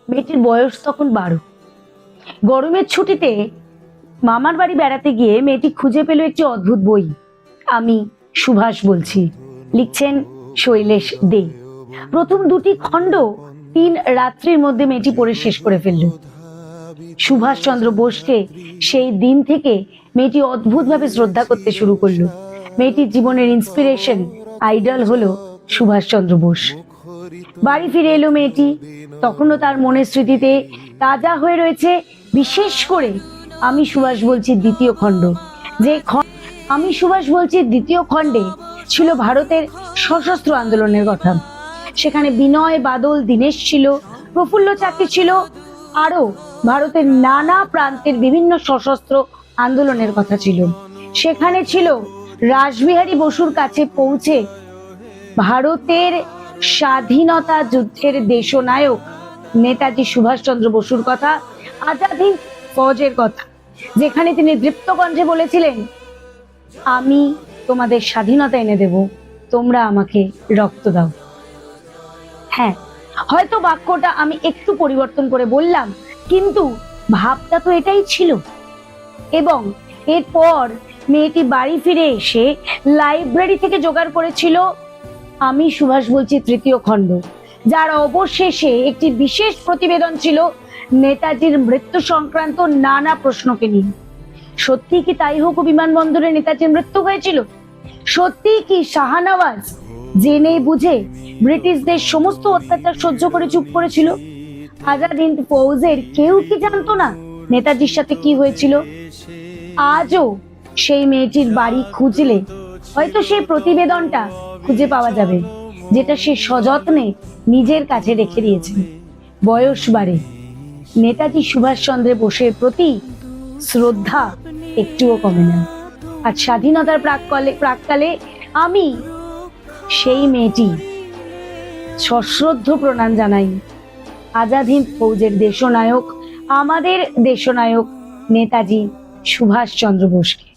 মেয়েটির বয়স তখন 12। গরমের ছুটিতে মামার বাড়ি বেড়াতে গিয়ে মেয়েটি খুঁজে পেল একটি অদ্ভুত বই। আমি সুভাষ বলছি, লিখছেন শৈলেশ দে। প্রথম 2টি খণ্ড 3 রাত্রির মধ্যে মেয়েটি পড়ে শেষ করে ফেলল। সুভাষচন্দ্র বোসকে সেই দিন থেকে মেয়েটি অদ্ভুতভাবে শ্রদ্ধা করতে শুরু করলো। মেয়েটির জীবনের ইন্সপিরেশন, আইডল হলো সুভাষচন্দ্র বোস। বাড়ি ফিরে এলো মেয়েটি, তখনও তার মনের স্মৃতিতে তাজা হয়ে রয়েছে বিশেষ করে আমি সুভাষ বলছি দ্বিতীয় খণ্ড। আমি সুভাষ বলছি দ্বিতীয় খণ্ডে ছিল ভারতের সশস্ত্র আন্দোলনের কথা। সেখানে বিনয় বাদল দীনেশ ছিল, প্রফুল্ল চাকি ছিল, আরো ভারতের নানা প্রান্তের বিভিন্ন সশস্ত্র আন্দোলনের কথা ছিল। সেখানে ছিল রাসবিহারী বসুর কাছে পৌঁছে ভারতের স্বাধীনতা যুদ্ধের দেশনায়ক নেতাজি সুভাষচন্দ্র বসুর কথা, আজাদ হিন্দ ফৌজের কথা, যেখানে তিনি দৃপ্ত কণ্ঠে বলেছিলেন, আমি তোমাদের স্বাধীনতা এনে দেব, তোমরা আমাকে রক্ত দাও। হ্যাঁ, হয়তো বাক্যটা আমি একটু পরিবর্তন করে বললাম, কিন্তু ভাবটা তো এটাই ছিল। এবং এরপর মেয়েটি বাড়ি ফিরে এসে লাইব্রেরি থেকে জোগাড় করেছিল আমি সুভাষ বলছি তৃতীয় খণ্ড, যার অবশেষে একটি বিশেষ প্রতিবেদন ছিল নেতাজির মৃত্যু সংক্রান্ত নানা প্রশ্নকে নিয়ে। সত্যি কি তাই হোক বিমানবন্দরে নেতাজির মৃত্যু হয়েছিল? সত্যি কি শাহনওয়াজ জেনে বুঝে ব্রিটিশদের সমস্ত অত্যাচার সহ্য করে চুপ করেছিল? আজাদ হিন্দ ফৌজের কেউ কি জানতো না নেতাজির সাথে কি হয়েছিল? আজও সেই মেয়েটির বাড়ি খুঁজলে হয়তো সেই প্রতিবেদনটা খুঁজে পাওয়া যাবে, যেটা সে সযত্নে নিজের কাছে রেখে দিয়েছে। বয়স বাড়ে, নেতাজি সুভাষচন্দ্র বোসের প্রতি শ্রদ্ধা একটুও কমে না। আর স্বাধীনতার প্রাককালে আমি সেই মেয়েটি সশ্রদ্ধ প্রণাম জানাই আজাদ হিন্দ ফৌজের দেশনায়ক, আমাদের দেশনায়ক নেতাজি সুভাষচন্দ্র বোসকে।